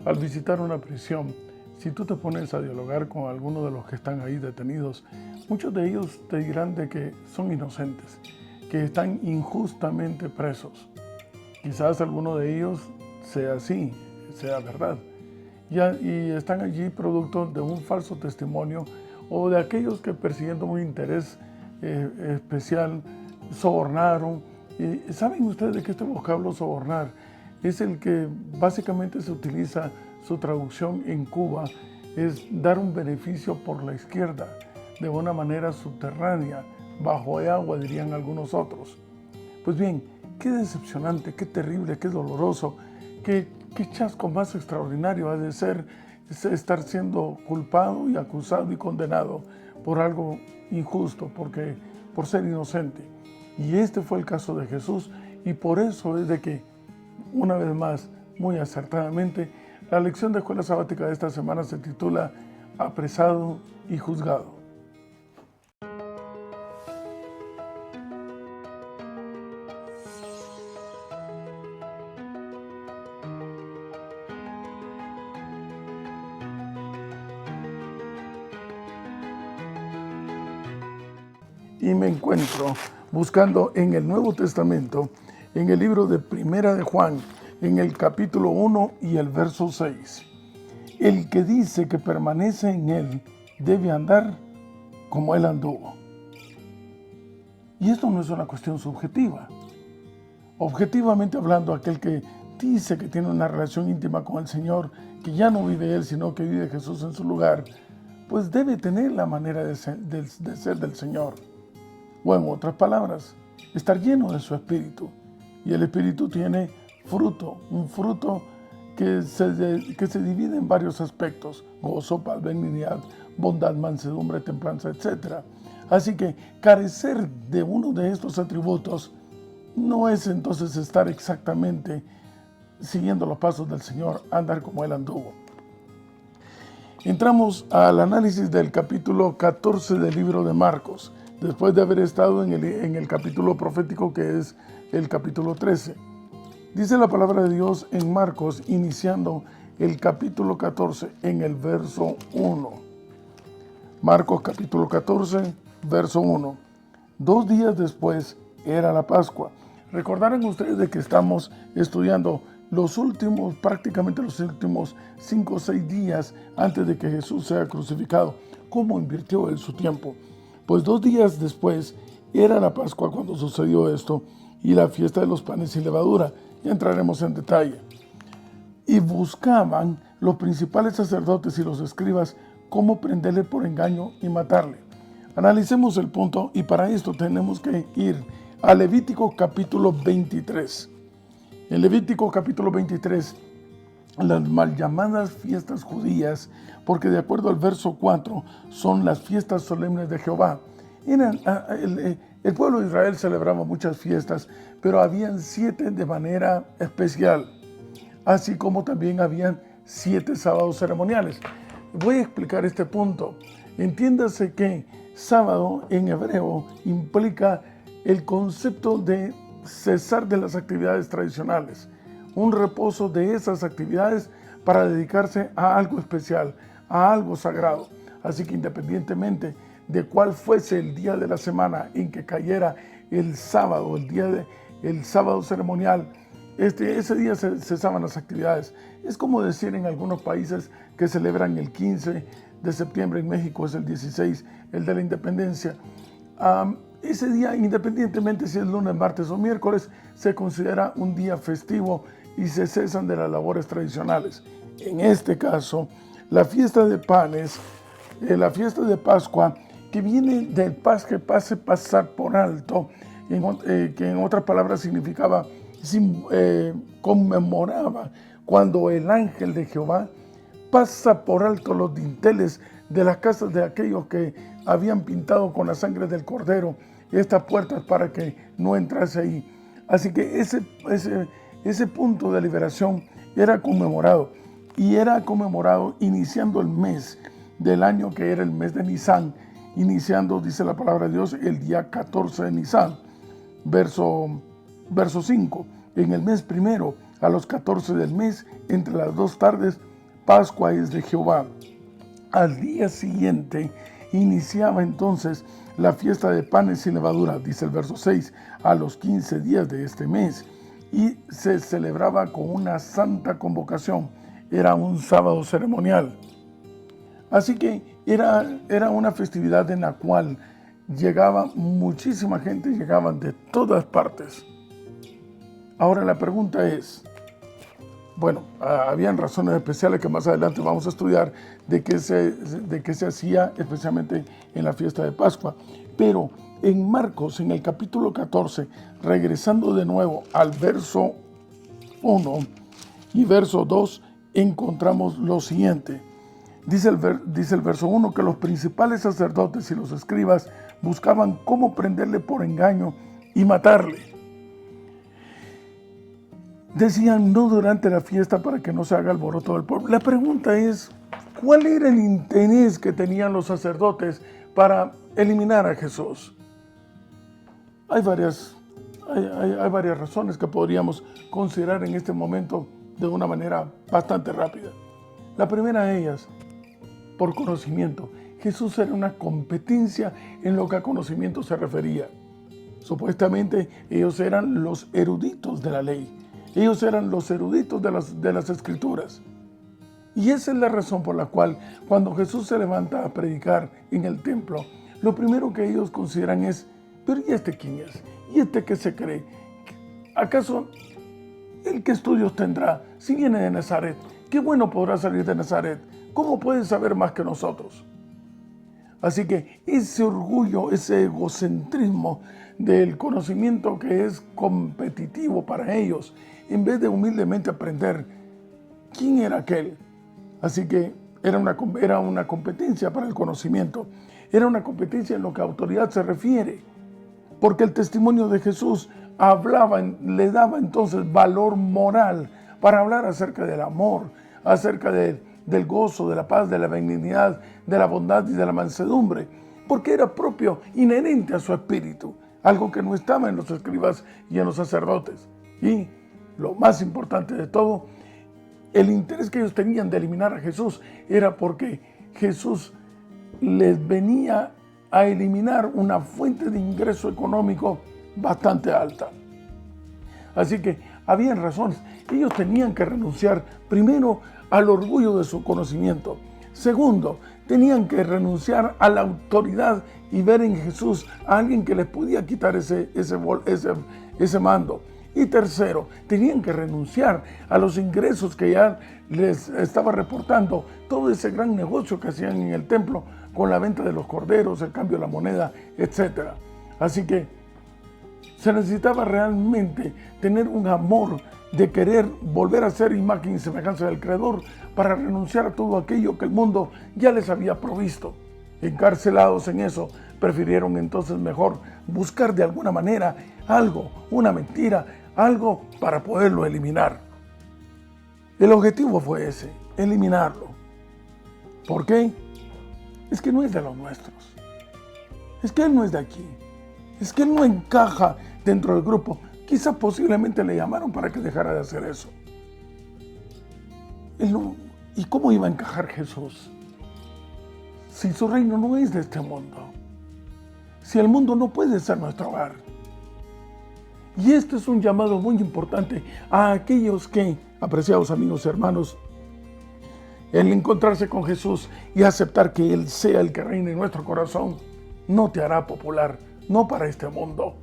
al visitar una prisión, si tú te pones a dialogar con algunos de los que están ahí detenidos, muchos de ellos te dirán de que son inocentes, que están injustamente presos. Quizás alguno de ellos sea así, sea verdad. Y están allí producto de un falso testimonio o de aquellos que persiguiendo un interés especial sobornaron. Y ¿saben ustedes de que este vocablo sobornar es el que básicamente se utiliza, su traducción en Cuba, es dar un beneficio por la izquierda, de una manera subterránea, bajo el agua, dirían algunos otros? Pues bien, qué decepcionante, qué terrible, qué doloroso, qué chasco más extraordinario ha de ser estar siendo culpado y acusado y condenado por algo injusto, por ser inocente. Y este fue el caso de Jesús, y por eso es de que, una vez más, muy acertadamente, la lección de escuela sabática de esta semana se titula Apresado y Juzgado. Y me encuentro buscando en el Nuevo Testamento, en el libro de Primera de Juan, en el capítulo 1 y el verso 6. El que dice que permanece en él debe andar como él anduvo. Y esto no es una cuestión subjetiva. Objetivamente hablando, aquel que dice que tiene una relación íntima con el Señor, que ya no vive él, sino que vive Jesús en su lugar, pues debe tener la manera de ser del Señor. O en otras palabras, estar lleno de su Espíritu. Y el Espíritu tiene fruto, un fruto que se divide en varios aspectos: gozo, paz, benignidad, bondad, mansedumbre, templanza, etc. Así que carecer de uno de estos atributos no es entonces estar exactamente siguiendo los pasos del Señor, andar como Él anduvo. Entramos al análisis del capítulo 14 del libro de Marcos, después de haber estado en el capítulo profético, que es el capítulo 13. Dice la palabra de Dios en Marcos, iniciando el capítulo 14, en el verso 1. Marcos capítulo 14, verso 1. 2 días después era la Pascua. Recordarán ustedes de que estamos estudiando prácticamente los últimos 5 o 6 días antes de que Jesús sea crucificado. ¿Cómo invirtió él su tiempo? Pues 2 días después era la Pascua cuando sucedió esto, y la fiesta de los panes sin levadura. Ya entraremos en detalle. Y buscaban los principales sacerdotes y los escribas cómo prenderle por engaño y matarle. Analicemos el punto, y para esto tenemos que ir a Levítico capítulo 23. En Levítico capítulo 23, las mal llamadas fiestas judías, porque de acuerdo al verso 4 son las fiestas solemnes de Jehová. El pueblo de Israel celebraba muchas fiestas, pero habían 7 de manera especial, así como también habían 7 sábados ceremoniales. Voy a explicar este punto. Entiéndase que sábado en hebreo implica el concepto de cesar de las actividades tradicionales, un reposo de esas actividades para dedicarse a algo especial, a algo sagrado. Así que independientemente de cuál fuese el día de la semana en que cayera el sábado, el sábado ceremonial, ese día se cesaban las actividades. Es como decir en algunos países que celebran el 15 de septiembre, en México es el 16, el de la independencia. Ese día, independientemente si es lunes, martes o miércoles, se considera un día festivo y se cesan de las labores tradicionales. En este caso, la fiesta de panes, la fiesta de Pascua, que viene del pasar por alto, que en otras palabras significaba, conmemoraba cuando el ángel de Jehová pasa por alto los dinteles de las casas de aquellos que habían pintado con la sangre del cordero estas puertas para que no entrase ahí. Así que ese punto de liberación era conmemorado, y era conmemorado iniciando el mes del año, que era el mes de Nisan, iniciando, dice la palabra de Dios, el día 14 de Nisan, verso 5. En el mes primero, a los 14 del mes, entre las 2 tardes, Pascua es de Jehová. Al día siguiente iniciaba entonces la fiesta de panes sin levadura, dice el verso 6, a los 15 días de este mes, y se celebraba con una santa convocación. Era un sábado ceremonial. Así que era una festividad en la cual llegaba muchísima gente, llegaban de todas partes. Ahora la pregunta es, bueno, habían razones especiales que más adelante vamos a estudiar de qué se hacía especialmente en la fiesta de Pascua. Pero en Marcos, en el capítulo 14, regresando de nuevo al verso 1 y verso 2, encontramos lo siguiente. Dice el verso 1 que los principales sacerdotes y los escribas buscaban cómo prenderle por engaño y matarle. Decían, no durante la fiesta para que no se haga alboroto del pueblo. La pregunta es, ¿cuál era el interés que tenían los sacerdotes para eliminar a Jesús? Hay varias razones que podríamos considerar en este momento de una manera bastante rápida. La primera de ellas, por conocimiento. Jesús era una competencia en lo que a conocimiento se refería. Supuestamente ellos eran los eruditos de la ley. Ellos eran los eruditos de las escrituras. Y esa es la razón por la cual cuando Jesús se levanta a predicar en el templo, lo primero que ellos consideran es, pero ¿y este quién es? ¿Y este qué se cree? ¿Acaso él qué estudios tendrá? Si viene de Nazaret, ¿qué bueno podrá salir de Nazaret? ¿Cómo puede saber más que nosotros? Así que ese orgullo, ese egocentrismo del conocimiento que es competitivo para ellos, en vez de humildemente aprender quién era aquel. Así que era una competencia para el conocimiento. Era una competencia en lo que a autoridad se refiere. Porque el testimonio de Jesús le daba entonces valor moral para hablar acerca del amor, acerca del gozo, de la paz, de la benignidad, de la bondad y de la mansedumbre, porque era propio, inherente a su espíritu, algo que no estaba en los escribas y en los sacerdotes. Y lo más importante de todo, el interés que ellos tenían de eliminar a Jesús era porque Jesús les venía a eliminar una fuente de ingreso económico bastante alta. Así que habían razones. Ellos tenían que renunciar primero al orgullo de su conocimiento. Segundo, tenían que renunciar a la autoridad y ver en Jesús a alguien que les podía quitar ese mando. Y tercero, tenían que renunciar a los ingresos que ya les estaba reportando todo ese gran negocio que hacían en el templo con la venta de los corderos, el cambio de la moneda, etc. Así que se necesitaba realmente tener un amor de querer volver a ser imagen y semejanza del Creador para renunciar a todo aquello que el mundo ya les había provisto. Encarcelados en eso, prefirieron entonces mejor buscar de alguna manera algo, una mentira, algo para poderlo eliminar. El objetivo fue ese, eliminarlo. ¿Por qué? Es que no es de los nuestros. Es que él no es de aquí. Es que él no encaja dentro del grupo. Quizá posiblemente le llamaron para que dejara de hacer eso. ¿Y cómo iba a encajar Jesús? Si su reino no es de este mundo. Si el mundo no puede ser nuestro hogar. Y este es un llamado muy importante a aquellos que, apreciados amigos y hermanos, el encontrarse con Jesús y aceptar que Él sea el que reine en nuestro corazón, no te hará popular, no para este mundo.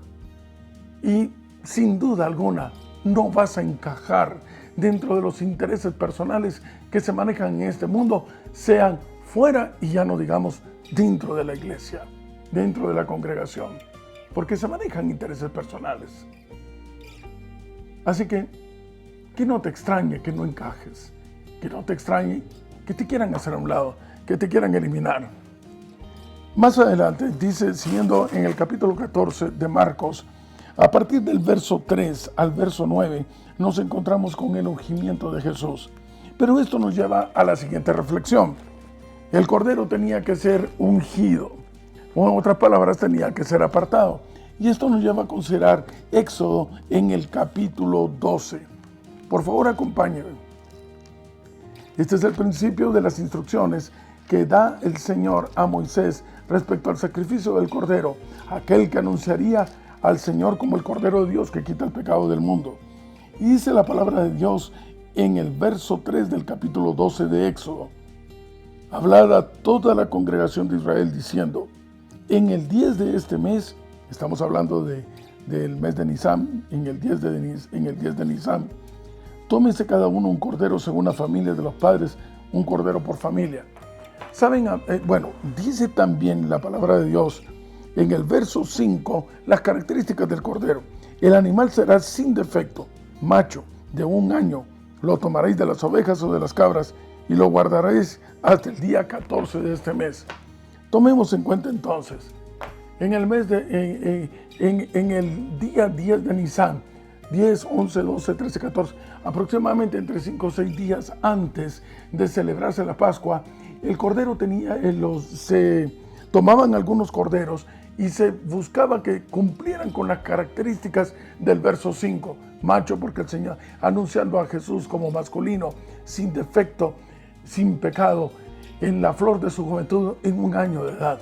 Y sin duda alguna, no vas a encajar dentro de los intereses personales que se manejan en este mundo, sean fuera y ya no digamos dentro de la iglesia, dentro de la congregación, porque se manejan intereses personales. Así que no te extrañe que no encajes, que no te extrañe que te quieran hacer a un lado, que te quieran eliminar. Más adelante dice, siguiendo en el capítulo 14 de Marcos, a partir del verso 3 al verso 9, nos encontramos con el ungimiento de Jesús. Pero esto nos lleva a la siguiente reflexión. El cordero tenía que ser ungido, o en otras palabras, tenía que ser apartado. Y esto nos lleva a considerar Éxodo en el capítulo 12. Por favor, acompáñenme. Este es el principio de las instrucciones que da el Señor a Moisés respecto al sacrificio del Cordero, aquel que anunciaría al Señor como el Cordero de Dios que quita el pecado del mundo. Y dice la palabra de Dios en el verso 3 del capítulo 12 de Éxodo: hablad a toda la congregación de Israel diciendo, en el 10 de este mes, estamos hablando del mes de Nisán, en el 10 de Nisán, tómense cada uno un cordero según la familia de los padres, un cordero por familia. Saben, dice también la palabra de Dios en el verso 5 las características del cordero. El animal será sin defecto, macho, de 1 año. Lo tomaréis de las ovejas o de las cabras y lo guardaréis hasta el día 14 de este mes. Tomemos en cuenta entonces, en el día 10 de Nisán, 10, 11, 12, 13, 14, aproximadamente entre 5 o 6 días antes de celebrarse la Pascua, el cordero se tomaban algunos corderos y se buscaba que cumplieran con las características del verso 5, macho, porque el Señor, anunciando a Jesús como masculino, sin defecto, sin pecado, en la flor de su juventud, en 1 año de edad.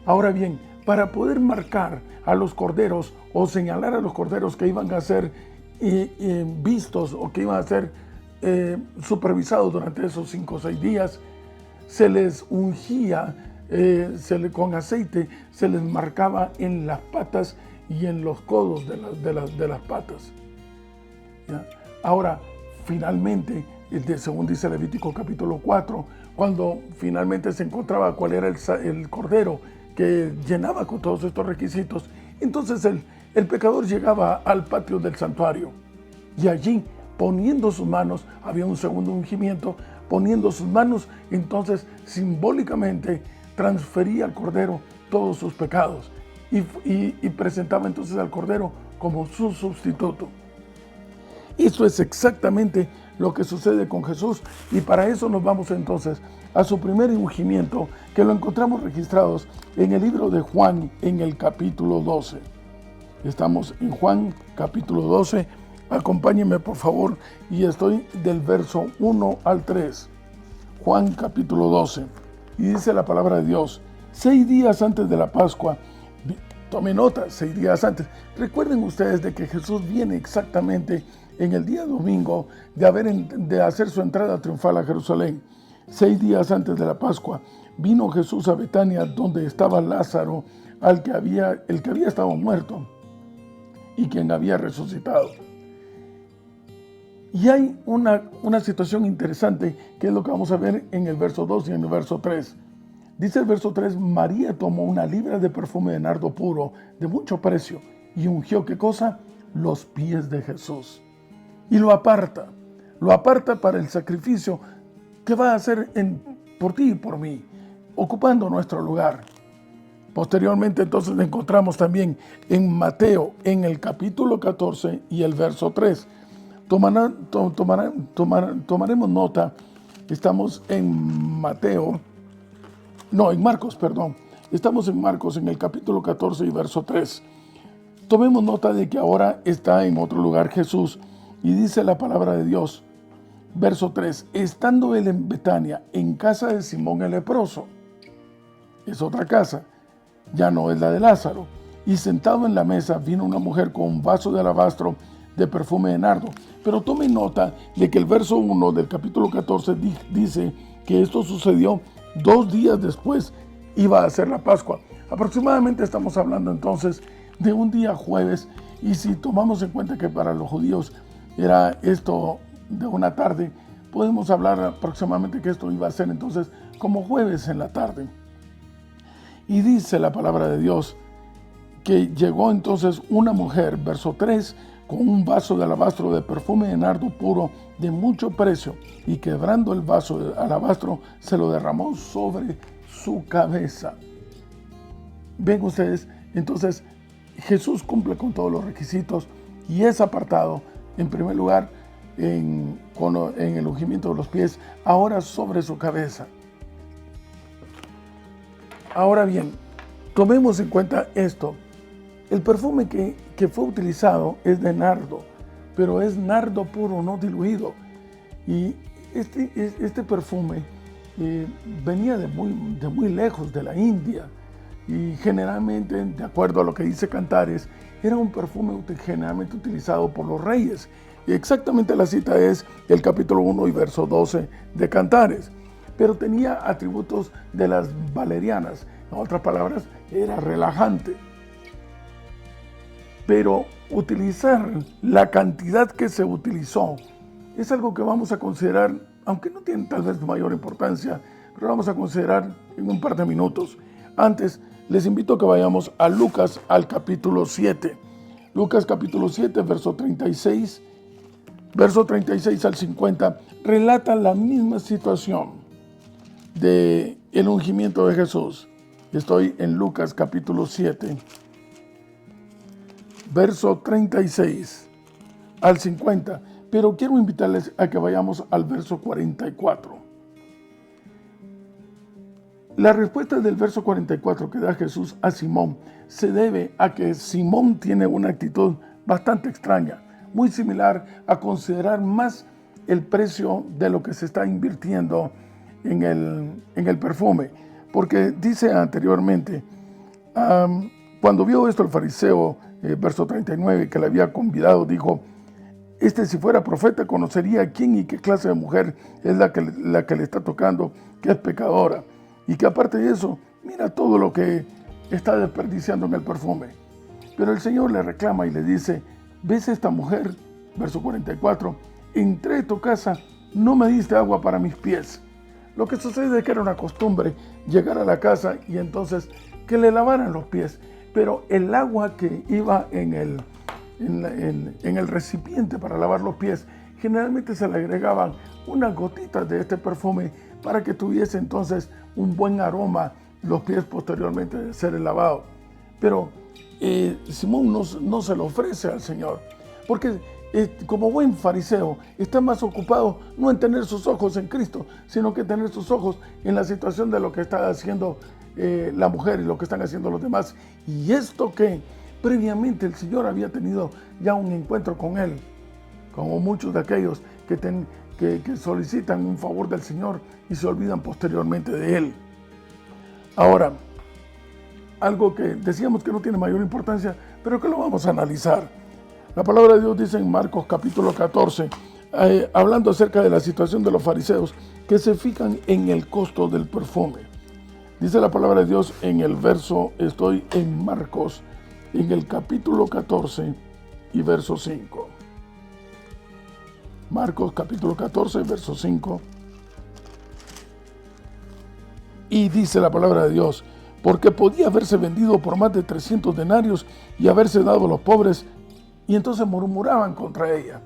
Ahora bien, para poder marcar a los corderos o señalar a los corderos que iban a ser vistos o que iban a ser supervisados durante esos 5 o 6 días, se les ungía con aceite, se les marcaba en las patas y en los codos de las patas. ¿Ya? Ahora, finalmente, según dice Levítico capítulo 4, cuando finalmente se encontraba cuál era el cordero que llenaba con todos estos requisitos, entonces el pecador llegaba al patio del santuario y allí, poniendo sus manos, había un segundo ungimiento, poniendo sus manos, entonces simbólicamente transfería al cordero todos sus pecados y presentaba entonces al cordero como su sustituto. Esto es exactamente lo que sucede con Jesús, y para eso nos vamos entonces a su primer ungimiento, que lo encontramos registrados en el libro de Juan en el capítulo 12. Estamos en Juan capítulo 12, acompáñenme por favor, y estoy del verso 1 al 3. Juan capítulo 12, y dice la palabra de Dios: 6 días antes de la Pascua, tome nota, 6 días antes. Recuerden ustedes de que Jesús viene exactamente en el día domingo de hacer su entrada triunfal a Jerusalén. 6 días antes de la Pascua, vino Jesús a Betania, donde estaba Lázaro, el que había estado muerto y quien había resucitado. Y hay una situación interesante, que es lo que vamos a ver en el verso 2 y en el verso 3. Dice el verso 3, María tomó 1 libra de perfume de nardo puro, de mucho precio, y ungió, ¿qué cosa? Los pies de Jesús. Y lo aparta para el sacrificio que va a hacer por ti y por mí, ocupando nuestro lugar. Posteriormente entonces encontramos también en Mateo, en el capítulo 14 y el verso 3. Tomaremos nota, estamos en Marcos, estamos en Marcos, en el capítulo 14 y verso 3. Tomemos nota de que ahora está en otro lugar Jesús, y dice la palabra de Dios, verso 3, estando él en Betania, en casa de Simón el leproso, es otra casa, ya no es la de Lázaro, y sentado en la mesa vino una mujer con un vaso de alabastro de perfume de nardo. Pero tome nota de que el verso 1 del capítulo 14 dice que esto sucedió 2 días después, iba a ser la Pascua. Aproximadamente estamos hablando entonces de un día jueves, y si tomamos en cuenta que para los judíos era esto de una tarde, podemos hablar aproximadamente que esto iba a ser entonces como jueves en la tarde. Y dice la palabra de Dios que llegó entonces una mujer, verso 3, con un vaso de alabastro de perfume de nardo puro de mucho precio, y quebrando el vaso de alabastro se lo derramó sobre su cabeza. Ven ustedes, entonces Jesús cumple con todos los requisitos y es apartado en primer lugar en el ungimiento de los pies, ahora sobre su cabeza. Ahora bien, tomemos en cuenta esto. El perfume que fue utilizado es de nardo, pero es nardo puro, no diluido. Y este perfume venía de muy lejos, de la India, y generalmente, de acuerdo a lo que dice Cantares, era un perfume generalmente utilizado por los reyes. Y exactamente la cita es el capítulo 1 y verso 12 de Cantares. Pero tenía atributos de las valerianas. En otras palabras, era relajante. Pero utilizar la cantidad que se utilizó es algo que vamos a considerar, aunque no tiene tal vez mayor importancia, pero lo vamos a considerar en un par de minutos. Antes, les invito a que vayamos a Lucas, al capítulo 7. Lucas capítulo 7, verso 36 al 50, relata la misma situación del ungimiento de Jesús. Estoy en Lucas capítulo 7, verso 36 al 50, pero quiero invitarles a que vayamos al verso 44. La respuesta del verso 44 que da Jesús a Simón se debe a que Simón tiene una actitud bastante extraña, muy similar a considerar más el precio de lo que se está invirtiendo en el perfume. Porque dice anteriormente, cuando vio esto el fariseo, verso 39, que le había convidado, dijo: si fuera profeta conocería quién y qué clase de mujer es la que le está tocando, que es pecadora. Y que aparte de eso, mira todo lo que está desperdiciando en el perfume. Pero el Señor le reclama y le dice: ¿ves esta mujer? Verso 44, entré a tu casa, no me diste agua para mis pies. Lo que sucede es que era una costumbre llegar a la casa y entonces que le lavaran los pies. Pero el agua que iba en el recipiente para lavar los pies, generalmente se le agregaban unas gotitas de este perfume para que tuviese entonces un buen aroma los pies posteriormente de ser lavado. Pero Simón no se lo ofrece al Señor, porque como buen fariseo está más ocupado no en tener sus ojos en Cristo, sino que tener sus ojos en la situación de lo que está haciendo la mujer y lo que están haciendo los demás. Y esto que previamente el Señor había tenido ya un encuentro con él, como muchos de aquellos que solicitan un favor del Señor y se olvidan posteriormente de él. Ahora, algo que decíamos que no tiene mayor importancia, pero que lo vamos a analizar. La palabra de Dios dice en Marcos capítulo 14, hablando acerca de la situación de los fariseos, que se fijan en el costo del perfume. Dice la palabra de Dios en el verso, estoy en Marcos, en el capítulo 14 y verso 5. Marcos capítulo 14, verso 5. Y dice la palabra de Dios: porque podía haberse vendido por más de 300 denarios y haberse dado a los pobres. Y entonces murmuraban contra ella.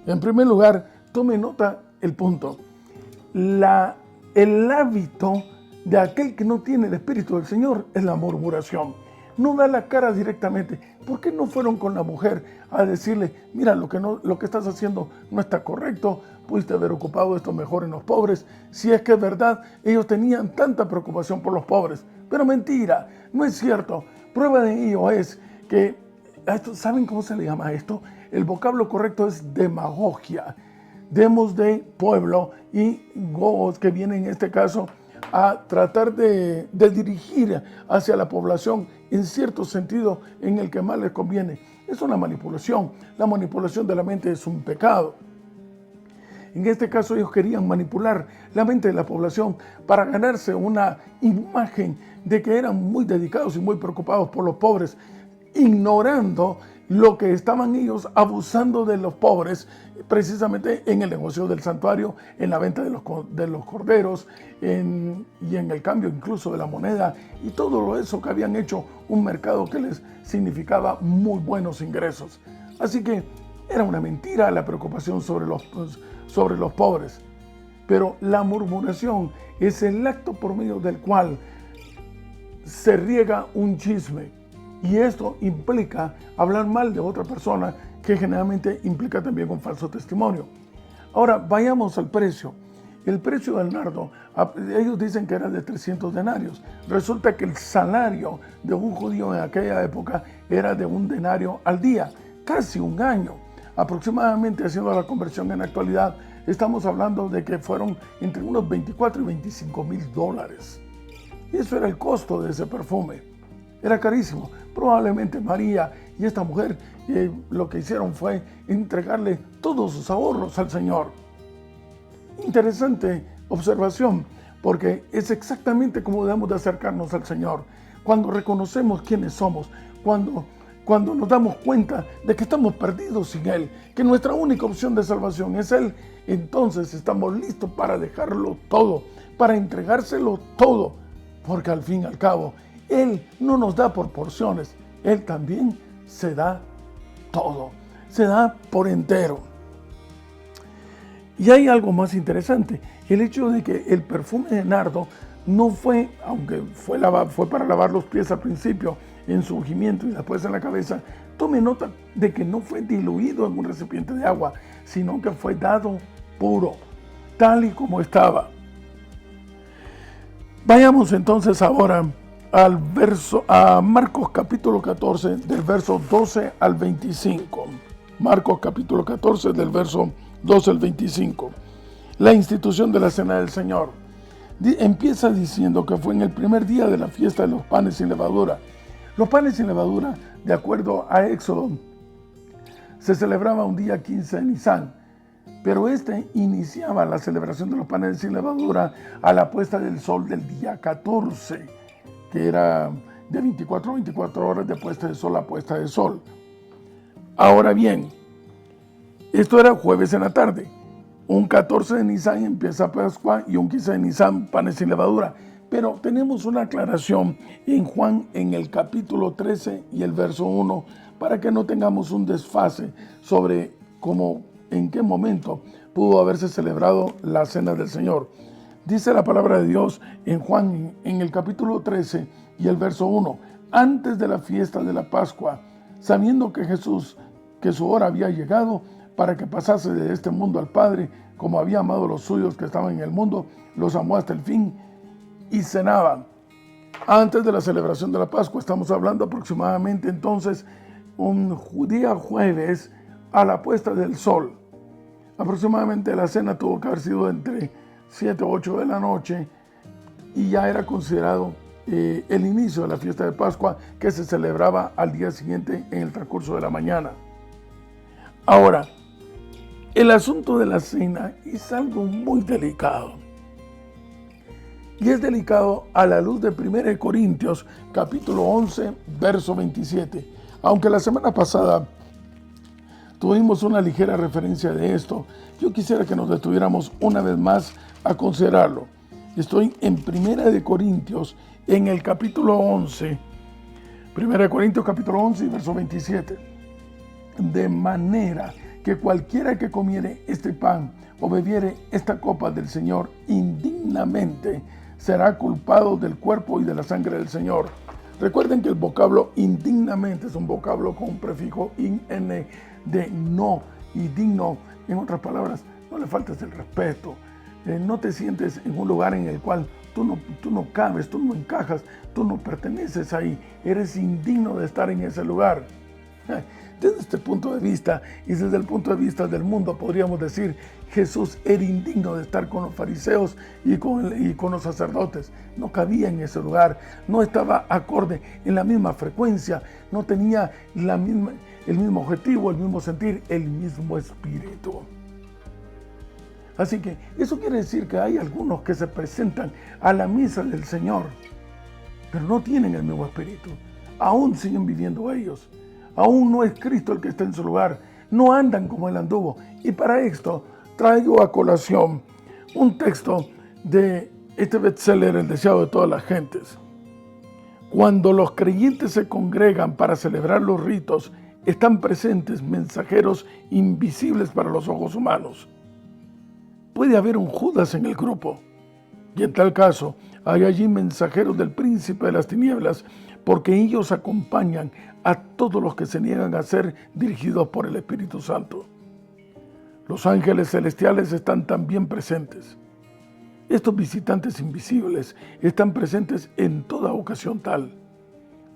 En primer lugar, tome nota el punto. El hábito de aquel que no tiene el Espíritu del Señor es la murmuración. No da la cara directamente. ¿Por qué no fueron con la mujer a decirle: mira, lo que estás haciendo no está correcto, pudiste haber ocupado esto mejor en los pobres? Si es que es verdad, ellos tenían tanta preocupación por los pobres. Pero mentira, no es cierto. Prueba de ello es que, ¿saben cómo se le llama esto? El vocablo correcto es demagogia. Demos de pueblo y gogos, que viene en este caso a tratar de dirigir hacia la población en cierto sentido en el que más les conviene. Es una manipulación. La manipulación de la mente es un pecado. En este caso ellos querían manipular la mente de la población para ganarse una imagen de que eran muy dedicados y muy preocupados por los pobres, ignorando lo que estaban ellos abusando de los pobres, precisamente en el negocio del santuario, en la venta de los corderos, y en el cambio incluso de la moneda, y todo eso que habían hecho un mercado que les significaba muy buenos ingresos. Así que era una mentira la preocupación sobre los pobres. Pero la murmuración es el acto por medio del cual se riega un chisme. Y esto implica hablar mal de otra persona, que generalmente implica también un falso testimonio. Ahora, vayamos al precio. El precio del nardo, ellos dicen que era de 300 denarios. Resulta que el salario de un judío en aquella época era de 1 denario al día, casi un año. Aproximadamente, haciendo la conversión en la actualidad, estamos hablando de que fueron entre unos 24 y 25 mil dólares. Eso era el costo de ese perfume. Era carísimo. Probablemente María y esta mujer lo que hicieron fue entregarle todos sus ahorros al Señor. Interesante observación, porque es exactamente como debemos de acercarnos al Señor. Cuando reconocemos quiénes somos, cuando nos damos cuenta de que estamos perdidos sin Él, que nuestra única opción de salvación es Él, entonces estamos listos para dejarlo todo, para entregárselo todo, porque al fin y al cabo, Él no nos da por porciones, Él también se da todo, se da por entero. Y hay algo más interesante, el hecho de que el perfume de nardo no fue, aunque fue para lavar los pies al principio, en su ungimiento y después en la cabeza, tome nota de que no fue diluido en un recipiente de agua, sino que fue dado puro, tal y como estaba. Vayamos entonces ahora a Marcos capítulo 14, del verso 12 al 25. Marcos capítulo 14, del verso 12 al 25. La institución de la Cena del Señor. Empieza diciendo que fue en el primer día de la fiesta de los panes sin levadura. Los panes sin levadura, de acuerdo a Éxodo, se celebraba un día 15 de Nisan, pero iniciaba la celebración de los panes sin levadura a la puesta del sol del día 14, que era de 24 horas de puesta de sol a puesta de sol. Ahora bien, esto era jueves en la tarde. Un 14 de Nisan empieza Pascua y un 15 de Nisan panes sin levadura. Pero tenemos una aclaración en Juan en el capítulo 13 y el verso 1 para que no tengamos un desfase sobre en qué momento pudo haberse celebrado la Cena del Señor. Dice la palabra de Dios en Juan en el capítulo 13 y el verso 1. Antes de la fiesta de la Pascua, sabiendo que su hora había llegado para que pasase de este mundo al Padre, como había amado a los suyos que estaban en el mundo, los amó hasta el fin, y cenaban. Antes de la celebración de la Pascua, estamos hablando aproximadamente entonces un día jueves a la puesta del sol. Aproximadamente la cena tuvo que haber sido entre 7 o 8 de la noche y ya era considerado el inicio de la fiesta de Pascua, que se celebraba al día siguiente en el transcurso de la mañana. Ahora, el asunto de la cena es algo muy delicado. Y es delicado a la luz de 1 Corintios, capítulo 11, verso 27. Aunque la semana pasada tuvimos una ligera referencia de esto, yo quisiera que nos detuviéramos una vez más a considerarlo. Estoy en 1 Corintios, en el capítulo 11. 1 Corintios, capítulo 11, verso 27. De manera que cualquiera que comiere este pan o bebiere esta copa del Señor indignamente, será culpado del cuerpo y de la sangre del Señor. Recuerden que el vocablo indignamente es un vocablo con un prefijo in, de no y digno. En otras palabras, no le faltes el respeto. No te sientes en un lugar en el cual tú no cabes, tú no encajas, tú no perteneces ahí. Eres indigno de estar en ese lugar. Desde este punto de vista y desde el punto de vista del mundo, podríamos decir, Jesús era indigno de estar con los fariseos y con los sacerdotes. No cabía en ese lugar, no estaba acorde en la misma frecuencia, no tenía el mismo objetivo, el mismo sentir, el mismo espíritu. Así que eso quiere decir que hay algunos que se presentan a la misa del Señor, pero no tienen el mismo espíritu. Aún siguen viviendo ellos. Aún no es Cristo el que está en su lugar. No andan como Él anduvo. Y para esto traigo a colación un texto de este bestseller, El deseado de todas las gentes. Cuando los creyentes se congregan para celebrar los ritos, están presentes mensajeros invisibles para los ojos humanos. Puede haber un Judas en el grupo. Y en tal caso, hay allí mensajeros del príncipe de las tinieblas, porque ellos acompañan a todos los que se niegan a ser dirigidos por el Espíritu Santo. Los ángeles celestiales están también presentes. Estos visitantes invisibles están presentes en toda ocasión tal.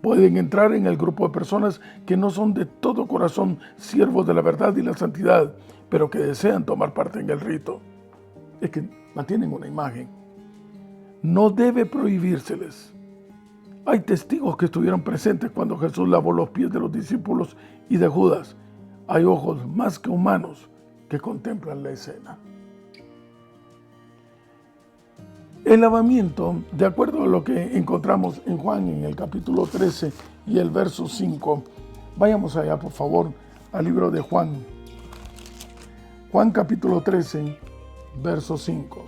Pueden entrar en el grupo de personas que no son de todo corazón siervos de la verdad y la santidad, pero que desean tomar parte en el rito. Es que mantienen una imagen. No debe prohibírseles. Hay testigos que estuvieron presentes cuando Jesús lavó los pies de los discípulos y de Judas. Hay ojos más que humanos que contemplan la escena. El lavamiento, de acuerdo a lo que encontramos en Juan en el capítulo 13 y el verso 5, vayamos allá por favor al libro de Juan. Juan capítulo 13, verso 5.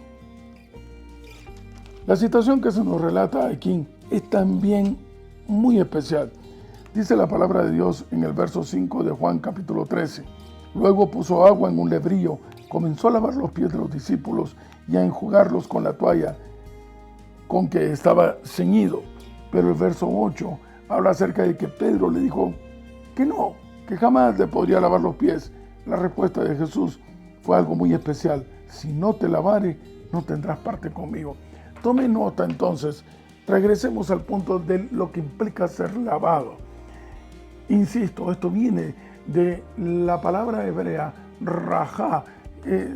La situación que se nos relata aquí es también muy especial. Dice la palabra de Dios en el verso 5 de Juan capítulo 13. Luego puso agua en un lebrillo, comenzó a lavar los pies de los discípulos y a enjugarlos con la toalla con que estaba ceñido. Pero el verso 8 habla acerca de que Pedro le dijo que no, que jamás le podría lavar los pies. La respuesta de Jesús fue algo muy especial. Si no te lavare, no tendrás parte conmigo. Tome nota entonces, regresemos al punto de lo que implica ser lavado. Insisto, esto viene de la palabra hebrea rajá.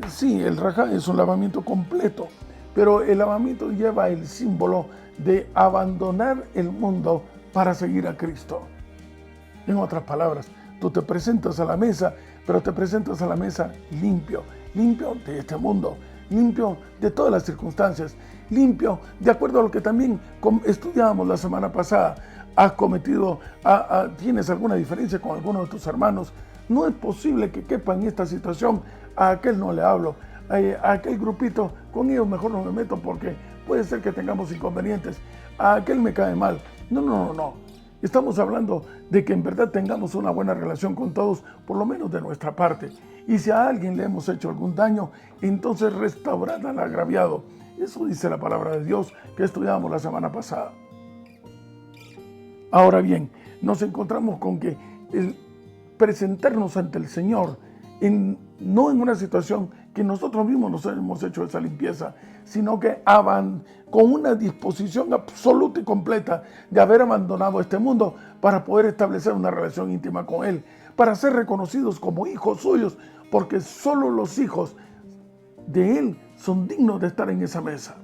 Sí, el rajá es un lavamiento completo, pero el lavamiento lleva el símbolo de abandonar el mundo para seguir a Cristo. En otras palabras, tú te presentas a la mesa, pero te presentas a la mesa limpio de este mundo, limpio de todas las circunstancias, limpio de acuerdo a lo que también estudiábamos la semana pasada. Has cometido, tienes alguna diferencia con alguno de tus hermanos, no es posible que quepa en esta situación. A aquel no le hablo, a aquel grupito, con ellos mejor no me meto porque puede ser que tengamos inconvenientes, a aquel me cae mal. No. Estamos hablando de que en verdad tengamos una buena relación con todos, por lo menos de nuestra parte. Y si a alguien le hemos hecho algún daño, entonces restaurad al agraviado. Eso dice la palabra de Dios que estudiamos la semana pasada. Ahora bien, nos encontramos con que el presentarnos ante el Señor, no en una situación que nosotros mismos nos hemos hecho esa limpieza, sino que con una disposición absoluta y completa de haber abandonado este mundo para poder establecer una relación íntima con Él, para ser reconocidos como hijos suyos, porque solo los hijos de Él son dignos de estar en esa mesa.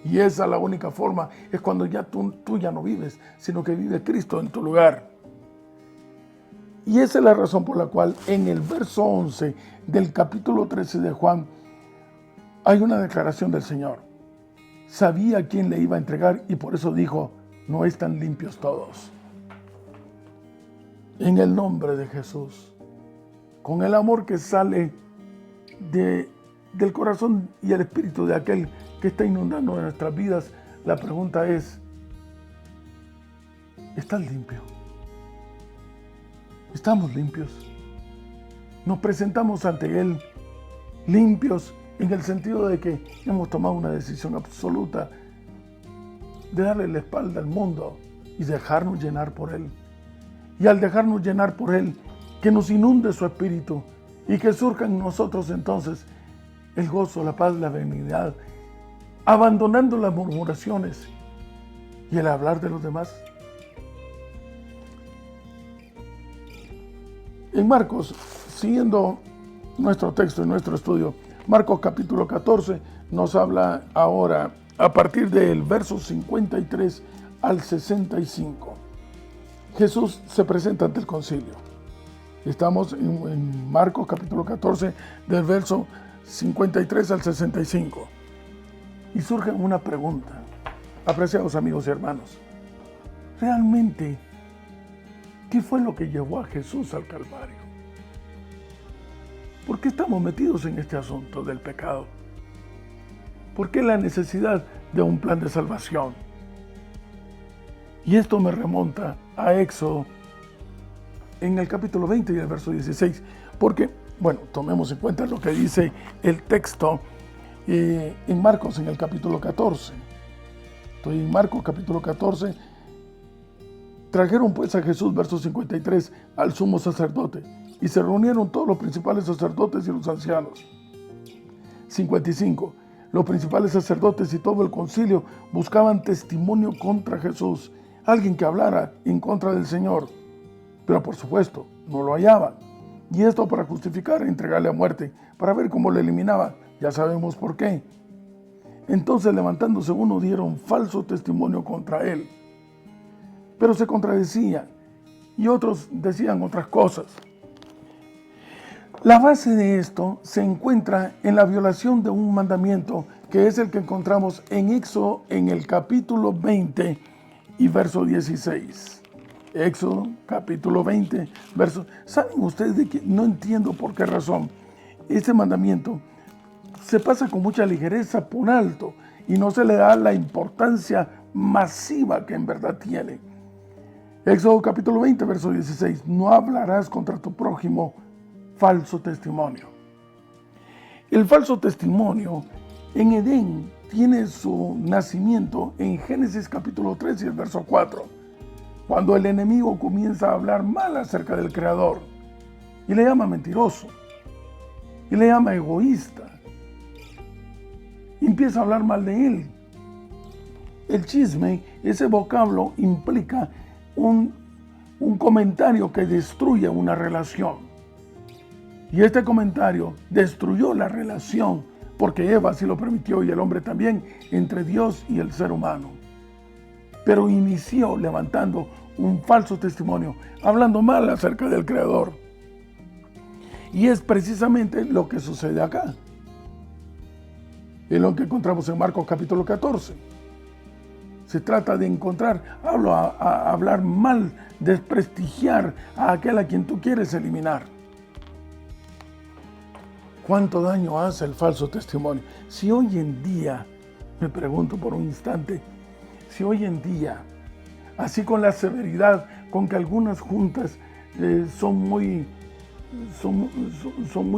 Y esa la única forma es cuando ya tú ya no vives, sino que vive Cristo en tu lugar. Y esa es la razón por la cual en el verso 11 del capítulo 13 de Juan hay una declaración del Señor. Sabía a quién le iba a entregar y por eso dijo, no están limpios todos. En el nombre de Jesús, con el amor que sale del corazón y el espíritu de aquel que está inundando nuestras vidas, la pregunta es, ¿estás limpio? ¿Estamos limpios? Nos presentamos ante Él limpios en el sentido de que hemos tomado una decisión absoluta de darle la espalda al mundo y dejarnos llenar por Él. Y al dejarnos llenar por Él, que nos inunde su espíritu y que surja en nosotros entonces el gozo, la paz, la benignidad, abandonando las murmuraciones y el hablar de los demás. En Marcos, siguiendo nuestro texto y nuestro estudio, Marcos capítulo 14 nos habla ahora a partir del verso 53 al 65. Jesús se presenta ante el concilio. Estamos en Marcos capítulo 14 del verso 53 al 65. Y surge una pregunta, apreciados amigos y hermanos. ¿Realmente qué fue lo que llevó a Jesús al Calvario? ¿Por qué estamos metidos en este asunto del pecado? ¿Por qué la necesidad de un plan de salvación? Y esto me remonta a Éxodo en el capítulo 20 y el verso 16, porque, bueno, tomemos en cuenta lo que dice el texto en Marcos en el capítulo 14. Estoy en Marcos capítulo 14. Trajeron pues a Jesús, verso 53, al sumo sacerdote, y se reunieron todos los principales sacerdotes y los ancianos. 55. Los principales sacerdotes y todo el concilio buscaban testimonio contra Jesús alguien que hablara en contra del Señor, pero por supuesto no lo hallaban. Y esto para justificar e entregarle a muerte, para ver cómo le eliminaban. Ya sabemos por qué. Entonces, levantándose uno, dieron falso testimonio contra él. Pero se contradecían y otros decían otras cosas. La base de esto se encuentra en la violación de un mandamiento que es el que encontramos en Éxodo en el capítulo 20 y verso 16. Éxodo capítulo 20, verso. ¿Saben ustedes de que no entiendo por qué razón este mandamiento se pasa con mucha ligereza por alto y no se le da la importancia masiva que en verdad tiene? Éxodo capítulo 20, verso 16. No hablarás contra tu prójimo falso testimonio. El falso testimonio en Edén tiene su nacimiento en Génesis capítulo 3 y el verso 4, cuando el enemigo comienza a hablar mal acerca del Creador y le llama mentiroso y le llama egoísta y empieza a hablar mal de él. El chisme, ese vocablo implica un comentario que destruye una relación. Y este comentario destruyó la relación, porque Eva sí lo permitió y el hombre también, entre Dios y el ser humano. Pero inició levantando un falso testimonio, hablando mal acerca del Creador. Y es precisamente lo que sucede acá. Es lo que encontramos en Marcos capítulo 14. Se trata de hablar mal, desprestigiar a aquel a quien tú quieres eliminar. ¿Cuánto daño hace el falso testimonio? Si hoy en día, me pregunto por un instante, si hoy en día, así con la severidad con que algunas juntas son muy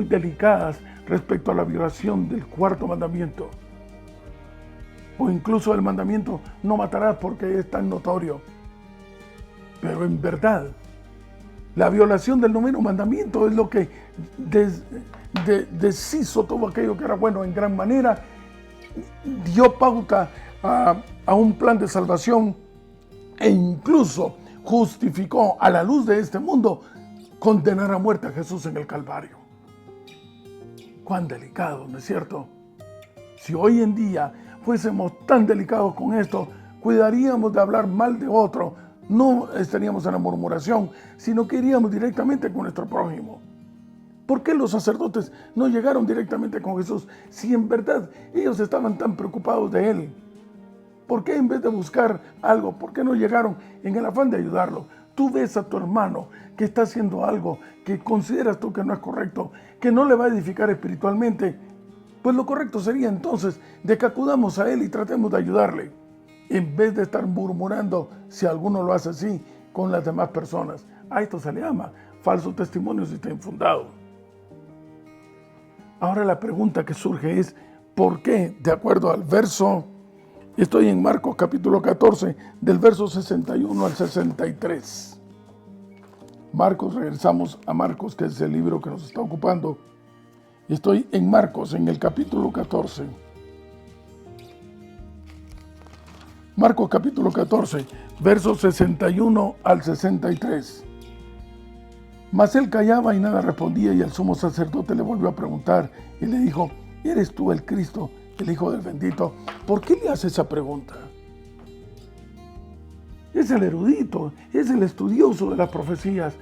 delicadas respecto a la violación del cuarto mandamiento, o incluso el mandamiento no matarás porque es tan notorio, pero en verdad la violación del noveno mandamiento es lo que deshizo todo aquello que era bueno en gran manera, dio pauta a un plan de salvación e incluso justificó a la luz de este mundo condenar a muerte a Jesús en el Calvario. Cuán delicado, ¿no es cierto? Si hoy en día fuésemos tan delicados con esto, cuidaríamos de hablar mal de otro, no estaríamos en la murmuración, sino que iríamos directamente con nuestro prójimo. ¿Por qué los sacerdotes no llegaron directamente con Jesús si en verdad ellos estaban tan preocupados de Él? ¿Por qué en vez de buscar algo, por qué no llegaron en el afán de ayudarlo? Tú ves a tu hermano que está haciendo algo que consideras tú que no es correcto, que no le va a edificar espiritualmente, pues lo correcto sería entonces de que acudamos a Él y tratemos de ayudarle, en vez de estar murmurando si alguno lo hace así con las demás personas. A esto se le llama falso testimonio si está infundado. Ahora la pregunta que surge es, ¿por qué? De acuerdo al verso, estoy en Marcos capítulo 14, del verso 61 al 63. Marcos, regresamos a Marcos, que es el libro que nos está ocupando. Estoy en Marcos, en el capítulo 14. Marcos capítulo 14, versos 61 al 63. Mas él callaba y nada respondía, y el sumo sacerdote le volvió a preguntar y le dijo, ¿eres tú el Cristo, el Hijo del Bendito? ¿Por qué le hace esa pregunta? Es el erudito, es el estudioso de las profecías,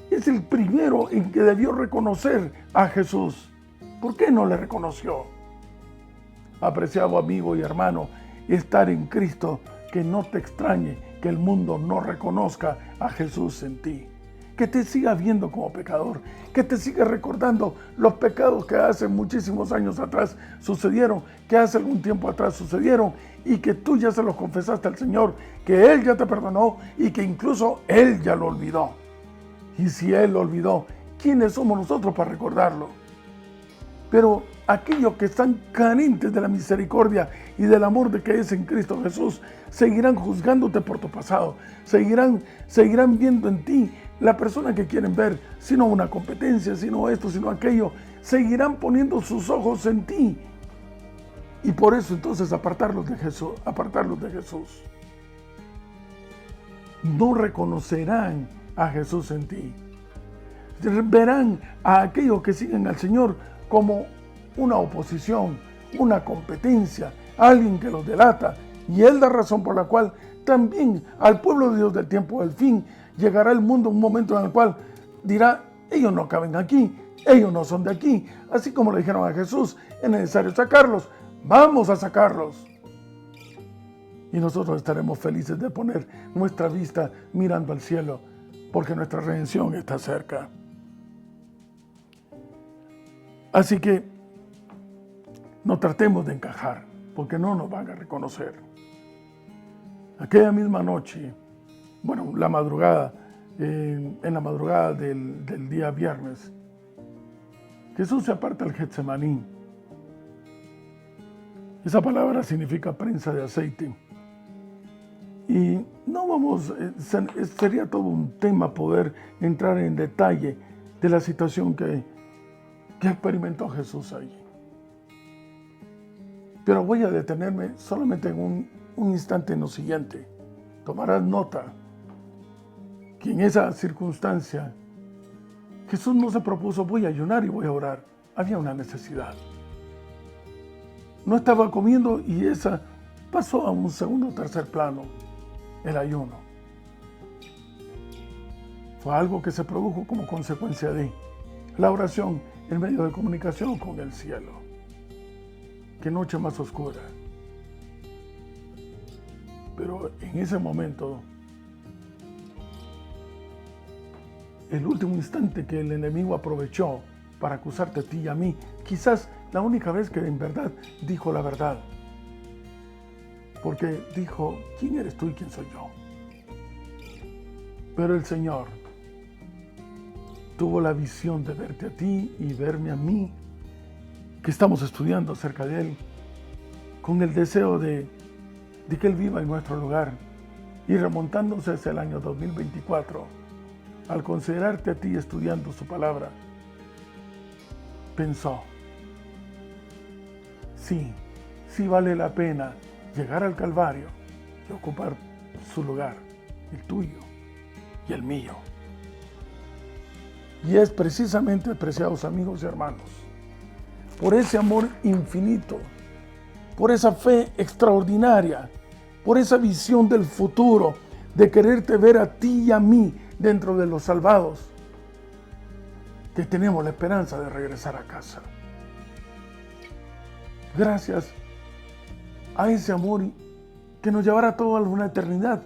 es el primero en que debió reconocer a Jesús. ¿Por qué no le reconoció? Apreciado amigo y hermano, estar en Cristo, que no te extrañe que el mundo no reconozca a Jesús en ti. Que te siga viendo como pecador, que te siga recordando los pecados que hace muchísimos años atrás sucedieron, que hace algún tiempo atrás sucedieron y que tú ya se los confesaste al Señor, que Él ya te perdonó y que incluso Él ya lo olvidó. Y si Él lo olvidó, ¿quiénes somos nosotros para recordarlo? Pero aquellos que están carentes de la misericordia y del amor de que es en Cristo Jesús, seguirán juzgándote por tu pasado, seguirán viendo en ti la persona que quieren ver, sino una competencia, sino esto, sino aquello, seguirán poniendo sus ojos en ti. Y por eso entonces apartarlos de Jesús. no reconocerán a Jesús en ti. Verán a aquellos que siguen al Señor como una oposición, una competencia, alguien que los delata. Y es la razón por la cual también al pueblo de Dios del tiempo del fin llegará el mundo un momento en el cual dirá: ellos no caben aquí, ellos no son de aquí. Así como le dijeron a Jesús: es necesario sacarlos, vamos a sacarlos. Y nosotros estaremos felices de poner nuestra vista mirando al cielo, porque nuestra redención está cerca. Así que no tratemos de encajar, porque no nos van a reconocer. Aquella misma noche, la madrugada, en la madrugada del día viernes, Jesús se aparta al Getsemaní. Esa palabra significa prensa de aceite. Y sería todo un tema poder entrar en detalle de la situación que experimentó Jesús allí. Pero voy a detenerme solamente en un instante en lo siguiente. Tomarás nota que en esa circunstancia Jesús no se propuso: voy a ayunar y voy a orar. Había una necesidad. No estaba comiendo y esa pasó a un segundo o tercer plano, el ayuno. Fue algo que se produjo como consecuencia de la oración en medio de comunicación con el cielo. Qué noche más oscura. Pero en ese momento, el último instante que el enemigo aprovechó para acusarte a ti y a mí, quizás la única vez que en verdad dijo la verdad. Porque dijo: ¿quién eres tú y quién soy yo? Pero el Señor tuvo la visión de verte a ti y verme a mí, que estamos estudiando acerca de Él, con el deseo de que Él viva en nuestro lugar. Y remontándose hacia el año 2024, al considerarte a ti estudiando su palabra, pensó: sí vale la pena llegar al Calvario y ocupar su lugar, el tuyo y el mío. Y es precisamente, preciados amigos y hermanos, por ese amor infinito, por esa fe extraordinaria, por esa visión del futuro, de quererte ver a ti y a mí dentro de los salvados, que tenemos la esperanza de regresar a casa. Gracias a ese amor que nos llevará toda una eternidad,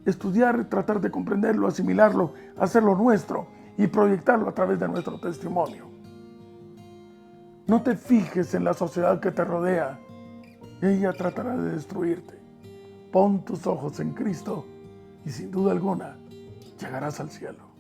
estudiar, tratar de comprenderlo, asimilarlo, hacerlo nuestro y proyectarlo a través de nuestro testimonio. No te fijes en la sociedad que te rodea, ella tratará de destruirte. Pon tus ojos en Cristo y sin duda alguna llegarás al cielo.